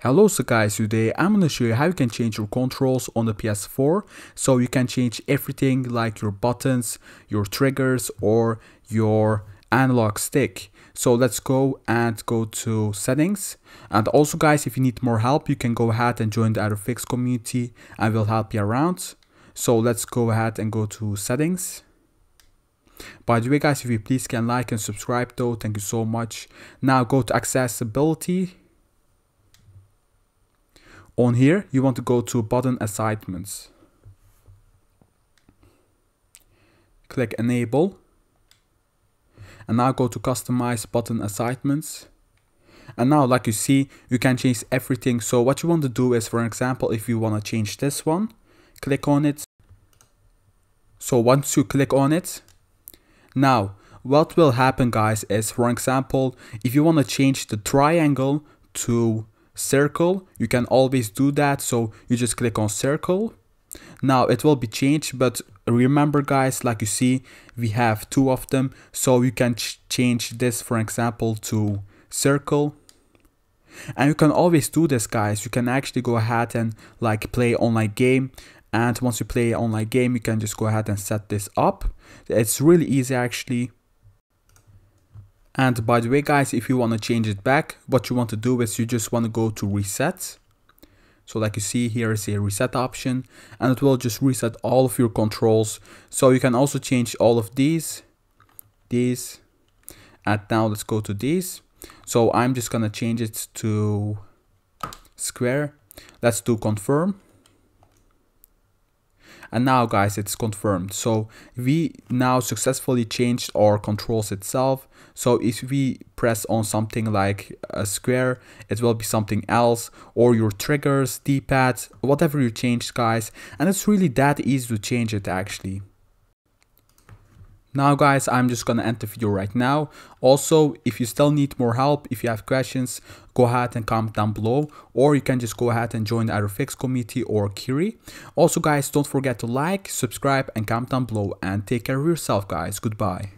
Hello, so guys, today I'm gonna show you how you can change your controls on the PS4. So you can change everything like your buttons, your triggers, or your analog stick. So let's go to settings. And also guys, if you need more help, you can go ahead and join the AeroFix community. I will help you around. So let's go ahead and go to settings. By the way guys, if you please can like and subscribe though, thank you so much. Now go to accessibility. On here, you want to go to button assignments. Click enable. And now go to customize button assignments. And now like you see, you can change everything. So what you want to do is, for example, if you want to change this one, click on it. So once you click on it, now what will happen guys is, for example, if you want to change the triangle to circle, you can always do that. So you just click on circle. Now it will be changed, but remember guys, like you see, we have two of them, so you can change this, for example, to circle. And you can always do this guys. You can actually go ahead and like play online game, and once you play online game, you can just go ahead and set this up. It's really easy actually. And by the way guys, if you want to change it back, what you want to do is you just want to go to reset. So like you see, here is a reset option, and it will just reset all of your controls. So you can also change all of these, and now let's go to these. So I'm just gonna change it to square. Let's do confirm. And now guys, it's confirmed. So we now successfully changed our controls itself. So if we press on something like a square, it will be something else, or your triggers, D-pad, whatever you changed guys. And it's really that easy to change it actually. Now guys, I'm just gonna end the video right now. Also, if you still need more help, if you have questions, go ahead and comment down below, or you can just go ahead and join the AeroFix community or Kiri. Also guys, don't forget to like, subscribe and comment down below, and take care of yourself guys. Goodbye.